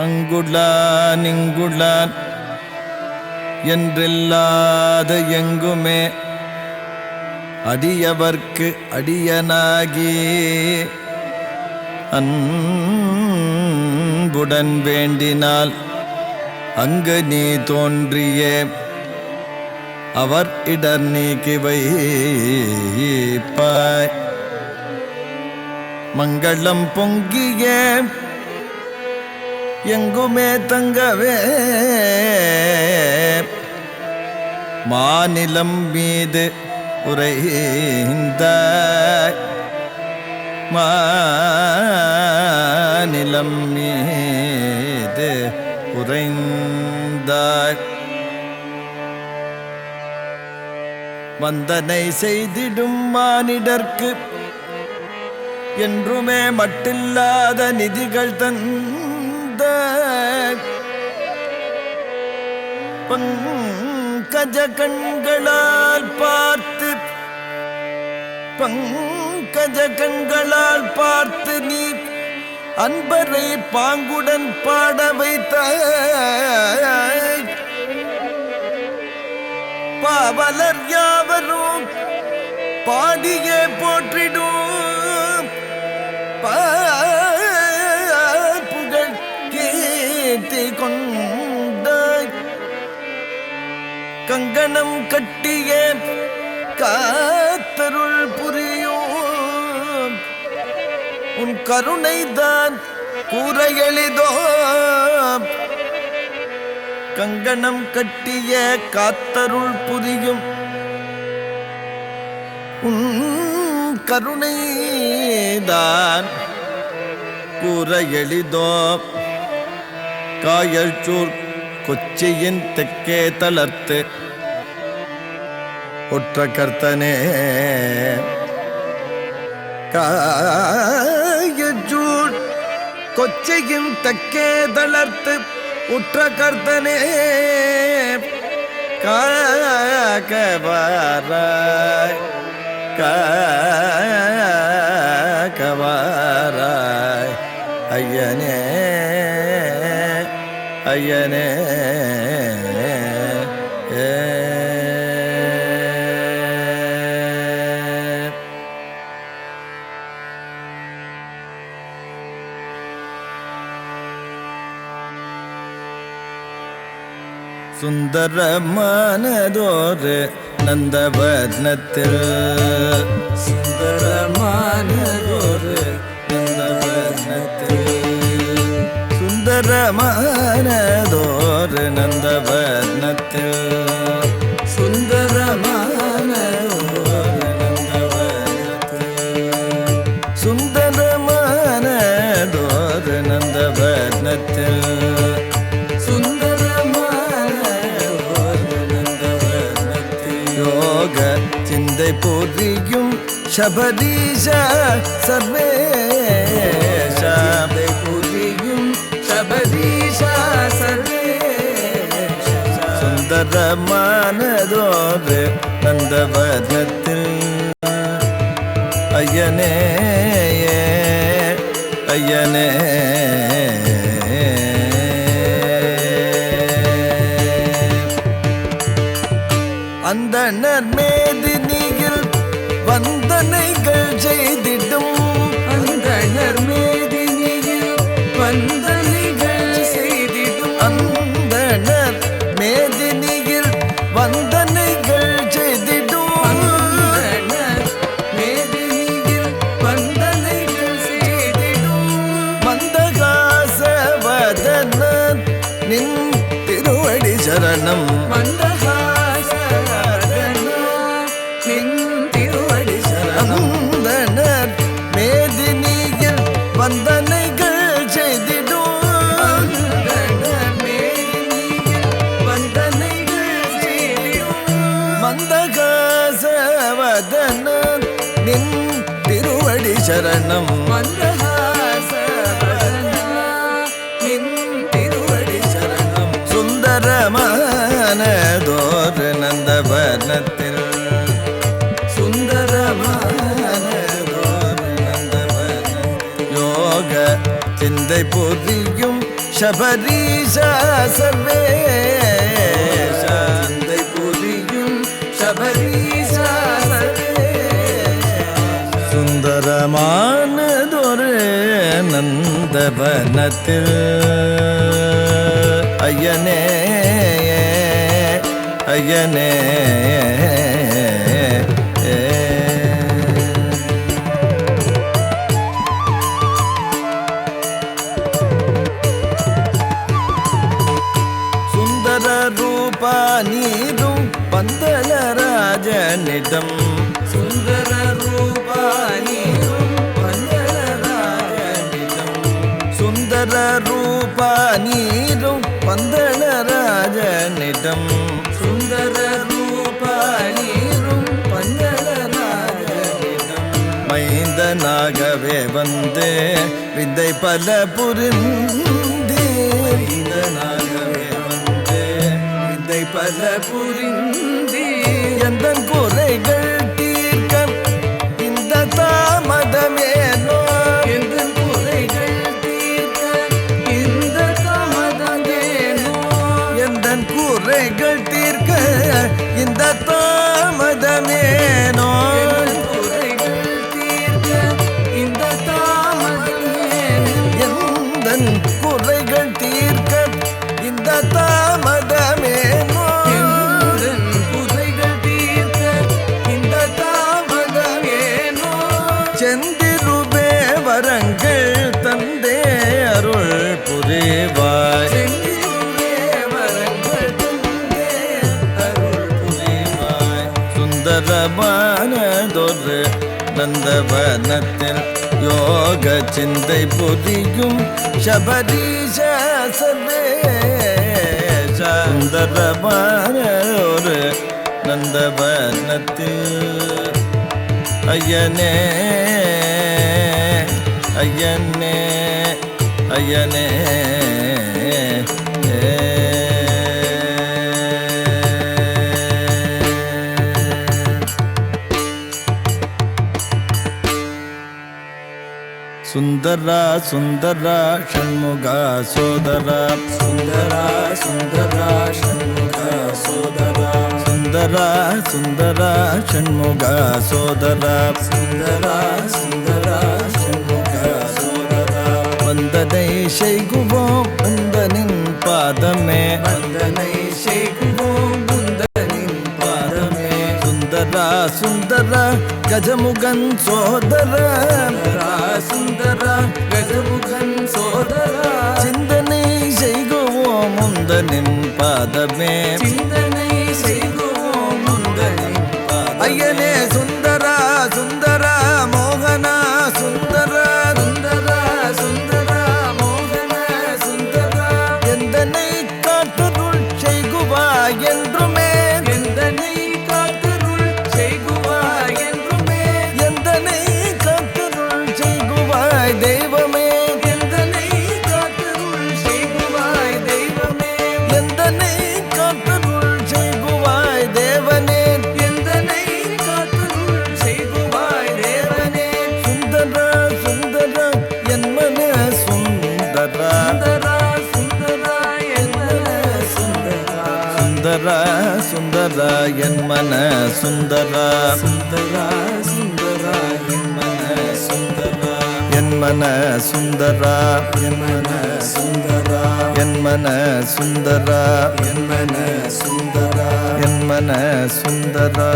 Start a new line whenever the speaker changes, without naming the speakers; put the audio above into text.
அங்குளான் இங்குளான் என்றில்லாத எங்குமே அடியவர்க்கு அடியனாகி அன்புடன் வேண்டினால் அங்கு நீ தோன்றியே அவர் இடர் நீக்கி வைப்பாய். மங்களம் பொங்கிய எங்குமே தங்கவே மாநிலம் மீது உறைந்தாய். மாநிலம் மீது உறைந்தாய். வந்தனை செய்திடும் மானிடர்க்கு என்றுமே மட்டில்லாத நிதிகள் தந்த பங்கஜ கண்களால் பார்த்து பங்கஜ கண்களால் பார்த்து நீ அன்பரை பாங்குடன் பாட வைத்தாய். பாவலர் யாவரும் பாடியே போற்றிடும் புகழ் கீர்த்தி கொண்டாய். கங்கணம் கட்டிய காத்தருள் புரியும் உன் கருணைதான் கூற எளிதோ. கங்கணம் கட்டிய காத்தருள் புரியும் உன் கருணைதான் கூற எளிதோ. காயல்சூர் கொச்சியின் தெற்கே தளர்த்து ஒற்ற கர்த்தனே காயல்சூர் கொச்சியின் தெற்கே தளர்த்து உற்ற கர்த்தனே காக்கவாராய் காக்கவாராய் ஐயனே ஐயனே. சுந்தரமானதோரு நந்தவர்ணத்தில் சுந்தரமானதோரு நந்தவர்ணத்தில் சுந்தரமானதோரு நந்தவர்ணத்தில் சுந்தரமானதோரு நந்தவர்ணத்தில் சுந்தரமானதோரு நந்தவர்ணத்தில் சிந்தை புரியும் சபரீஷ சர்வேஷ புரியும் சபரீஷ சர்வேஷ சுந்தரமானதோரு நந்தவர்ணத்தில் ஐயனே ஐயனே. அந்தணர் மேதினியில் வந்தனைகள் செய்திடும் அந்தணர் மேதினியில் வந்தனைகள் செய்திடும் அந்தணர் மேதினியில் வந்தனைகள் செய்திடும் அந்தணர் மேதினியில் வந்தனைகள் செய்திடும் மந்தகாசவதன நின் திருவடி சரணம் அந்தணர் மேதினியில் வந்தனைகள் செய்திடும் வந்தனைகள் செய்திடும் மந்தகாசவதன நின் திருவடி சரணம் நின் திருவடி சரணம். சுந்தரமானதோரு நந்தவர்ணத்தில் சுந்தரமானதோரு நந்தவர்ணத்தில் யோக சிந்தை புரியும் சபரீஷா சர்வேஷ சிந்தை புரியும் சபரீஷா சுந்தரமானதொரு நந்தவனத்தில் ஐயனே ஐயனே சுந்தர ரூபா நீரும் பந்தளராஜனிடம் சுந்தர ரூபா நீரும் பந்தளராஜனிடம் சுந்தர ரூபா நீரும் பந்தளராஜனிடம் சுந்தர ரூபா நீரும் பந்தளராஜனிடம் மைந்தனாகவே வந்து விந்தை பல புரிந்து மைந்தனாகவே வந்து விந்தை பல புரிந்து எந்த குறைகள் தீர்க்க இந்த தாமதமேனோ எந்த குறைகள் தீர்க்க இந்த தாமதமேனோ எந்த குறைகள் தீர்க்க இந்த தாமதமேனோ குறைகள் தீர்க்க இந்த தாமதமேனோ எந்த குறைகள் தீர்க்க இந்த தாமதமேனோ செந்திருபே வரங்கள் தந்தே அருள் புரிவாய் செந்திருபே வரங்கள் தந்தே அருள் புரிவாய் சுந்தரமானதொரு நந்தவனத்தில் யோக சிந்தை புரியும் சபரீஷ சர்வேஷ சுந்தரமான ஒரு நந்தவனத்தில் ஐயனே ஐயனே ஐயனே சுந்தரா சுந்தரா ஷண்முகா சோதரா சுந்தரா சுந்தரா ஷண்முகா சோதரா சுந்தரா சுந்தரா ஷண்முகா சோதரா சுந்தரா சுந்தரா ஷண்முகா சோதரா வந்தனை செய்குவோம் வந்தனின் பாதமே வந்தனை செய்குவோம் வந்தனின் பாதமே சுந்தரா சுந்தரா கஜமுகன் சோதரா சுந்தரா கஜமுகன் சோதரா சிந்தனை செய்குவோம் முந்தனின் பாதமே சிந்தனை செய்குவோம் முந்தனின் பாதமே ஐயனே சுந்தரா சுந்தரா மோகனா சுந்தரா சுந்தரா சுந்தரா மோகனா சுந்தரா எந்தனை காட்டுருள் செய்குவாய் என்றுமே எந்தனை காட்டுருள் செய்குவாய் என்றுமே எந்தனை காட்டுருள் செய்குவாய் தெய்வமே எந்தனை காட்டுருள் செய்குவாய் தெய்வமே எந்தனை காட்டுருள் செய்குவாய் தேவனே எந்தனை காட்டுருள் செய்குவாய் தேவனே சுந்தரா சுந்தரா என் மன சுந்தரா சுந்தரா என் மன சுந்தரா சுந்தரா சுந்தரா என் மன சுந்தரா சுந்தரா சுந்தரா என் மன சுந்தரா என் மன சுந்தரா என் மன சுந்தரா என் மன சுந்தரா என் மன சுந்தரா என் மன சுந்தரா